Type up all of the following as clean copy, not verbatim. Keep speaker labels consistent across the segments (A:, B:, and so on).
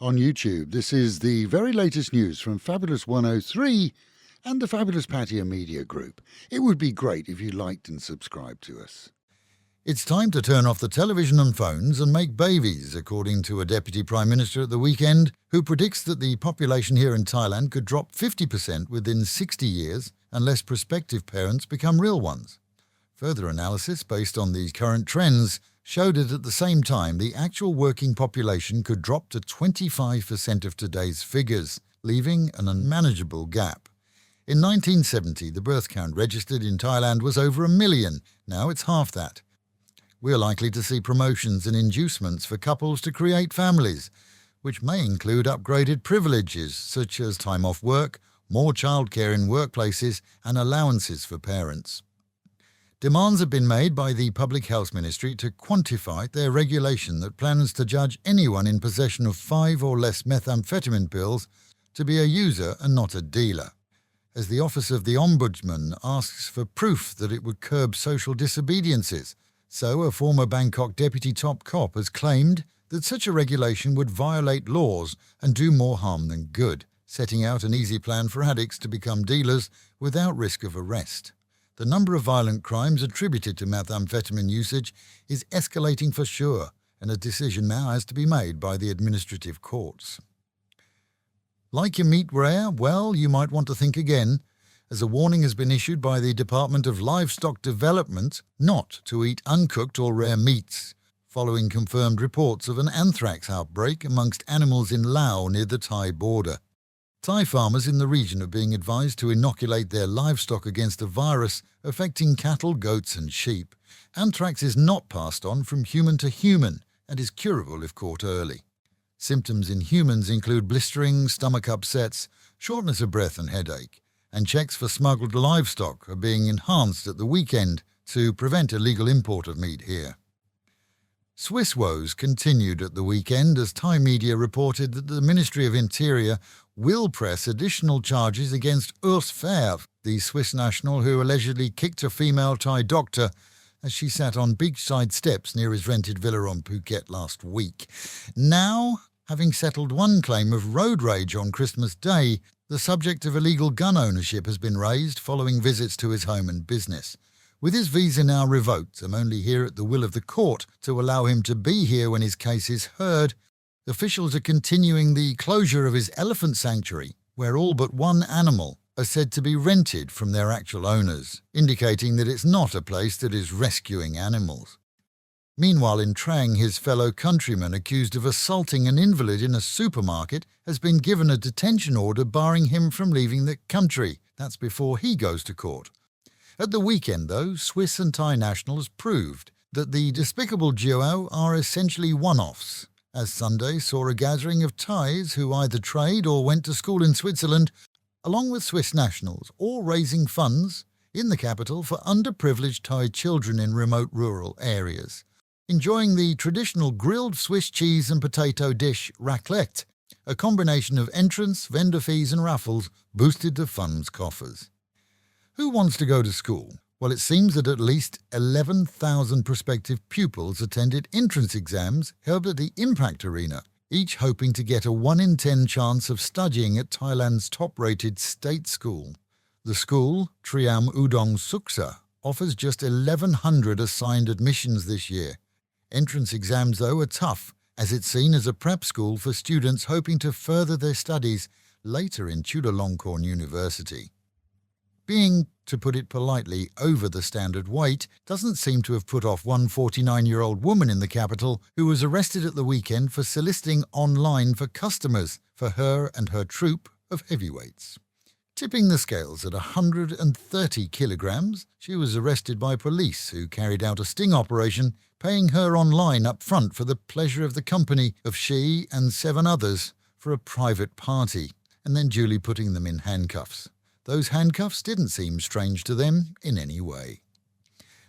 A: on YouTube. This is the very latest news from Fabulous 103 and the Fabulous Pattaya Media Group. It would be great if you liked and subscribed to us. It's time to turn off the television and phones and make babies, according to a Deputy Prime Minister at the weekend, who predicts that the population here in Thailand could drop 50% within 60 years unless prospective parents become real ones. Further analysis based on these current trends showed that at the same time the actual working population could drop to 25% of today's figures, leaving an unmanageable gap. In 1970, the birth count registered in Thailand was over 1 million. Now it's half that. We're likely to see promotions and inducements for couples to create families, which may include upgraded privileges such as time off work, more childcare in workplaces and allowances for parents. Demands have been made by the Public Health Ministry to quantify their regulation that plans to judge anyone in possession of 5 or less methamphetamine pills to be a user and not a dealer, as the Office of the Ombudsman asks for proof that it would curb social disobediences. So a former Bangkok deputy top cop has claimed that such a regulation would violate laws and do more harm than good, setting out an easy plan for addicts to become dealers without risk of arrest. The number of violent crimes attributed to methamphetamine usage is escalating for sure, and a decision now has to be made by the administrative courts. Like your meat rare? Well, you might want to think again, as a warning has been issued by the Department of Livestock Development not to eat uncooked or rare meats, following confirmed reports of an anthrax outbreak amongst animals in Laos near the Thai border. Thai farmers in the region are being advised to inoculate their livestock against a virus affecting cattle, goats and sheep. Anthrax is not passed on from human to human and is curable if caught early. Symptoms in humans include blistering, stomach upsets, shortness of breath and headache, and checks for smuggled livestock are being enhanced at the weekend to prevent illegal import of meat here. Swiss woes continued at the weekend as Thai media reported that the Ministry of Interior will press additional charges against Urs Fer, the Swiss national who allegedly kicked a female Thai doctor as she sat on beachside steps near his rented villa on Phuket last week. Now, having settled one claim of road rage on Christmas Day, the subject of illegal gun ownership has been raised following visits to his home and business. With his visa now revoked and only here at the will of the court to allow him to be here when his case is heard, officials are continuing the closure of his elephant sanctuary, where all but one animal are said to be rented from their actual owners, indicating that it's not a place that is rescuing animals. Meanwhile, in Trang, his fellow countryman accused of assaulting an invalid in a supermarket has been given a detention order barring him from leaving the country. That's before he goes to court. At the weekend, though, Swiss and Thai nationals proved that the despicable duo are essentially one-offs, as Sunday saw a gathering of Thais who either trade or went to school in Switzerland, along with Swiss nationals, all raising funds in the capital for underprivileged Thai children in remote rural areas, enjoying the traditional grilled Swiss cheese and potato dish raclette. A combination of entrance, vendor fees and raffles boosted the fund's coffers. Who wants to go to school? Well, it seems that at least 11,000 prospective pupils attended entrance exams held at the Impact Arena, each hoping to get a 1 in 10 chance of studying at Thailand's top-rated state school. The school, Triam Udom Suksa, offers just 1,100 assigned admissions this year. Entrance exams, though, are tough, as it's seen as a prep school for students hoping to further their studies later in Chulalongkorn University. Being, to put it politely, over the standard weight doesn't seem to have put off one 49-year-old woman in the capital who was arrested at the weekend for soliciting online for customers for her and her troupe of heavyweights. Tipping the scales at 130 kilograms, she was arrested by police who carried out a sting operation, paying her online up front for the pleasure of the company of she and 7 others for a private party, and then duly putting them in handcuffs. Those handcuffs didn't seem strange to them in any way.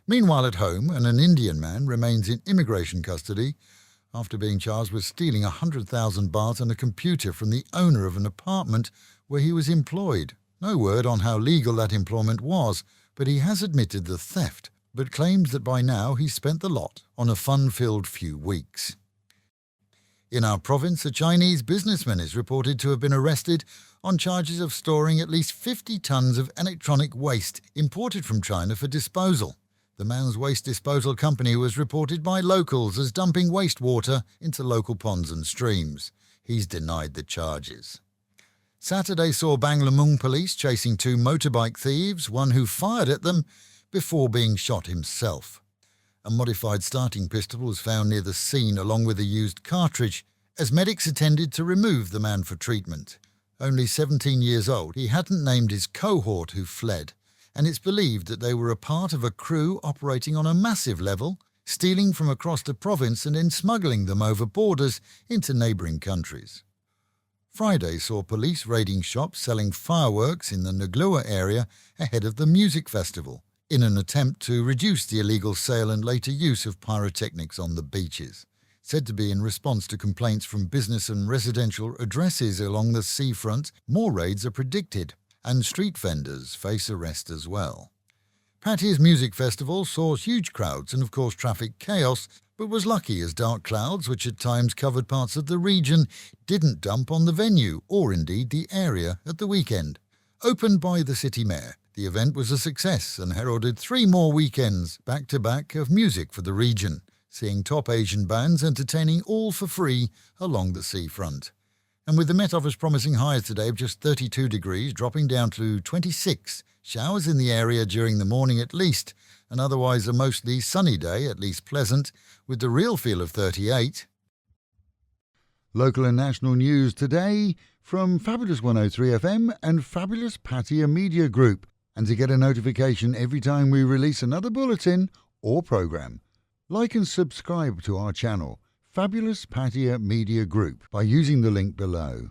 A: Meanwhile at home, an Indian man remains in immigration custody after being charged with stealing 100,000 baht and a computer from the owner of an apartment where he was employed. No word on how legal that employment was, but he has admitted the theft, but claims that by now he's spent the lot on a fun-filled few weeks. In our province, a Chinese businessman is reported to have been arrested on charges of storing at least 50 tons of electronic waste imported from China for disposal. The man's waste disposal company was reported by locals as dumping wastewater into local ponds and streams. He's denied the charges. Saturday saw Banglamung police chasing 2 motorbike thieves, one who fired at them before being shot himself. A modified starting pistol was found near the scene along with a used cartridge as medics attended to remove the man for treatment. Only 17 years old, he hadn't named his cohort who fled, and it's believed that they were a part of a crew operating on a massive level, stealing from across the province and then smuggling them over borders into neighbouring countries. Friday saw police raiding shops selling fireworks in the Nuglua area ahead of the music festival, in an attempt to reduce the illegal sale and later use of pyrotechnics on the beaches, said to be in response to complaints from business and residential addresses along the seafront. More raids are predicted, and street vendors face arrest as well. Pattaya's music festival saw huge crowds and of course traffic chaos, but was lucky as dark clouds, which at times covered parts of the region, didn't dump on the venue or indeed the area at the weekend. Opened by the city mayor, the event was a success and heralded 3 more weekends back-to-back of music for the region, seeing top Asian bands entertaining all for free along the seafront. And with the Met Office promising highs today of just 32 degrees, dropping down to 26, showers in the area during the morning at least, and otherwise a mostly sunny day, at least pleasant, with the real feel of 38. Local and national news today from Fabulous 103 FM and Fabulous Pattaya Media Group. And to get a notification every time we release another bulletin or program, like and subscribe to our channel, Fabulous Pattaya Media Group, by using the link below.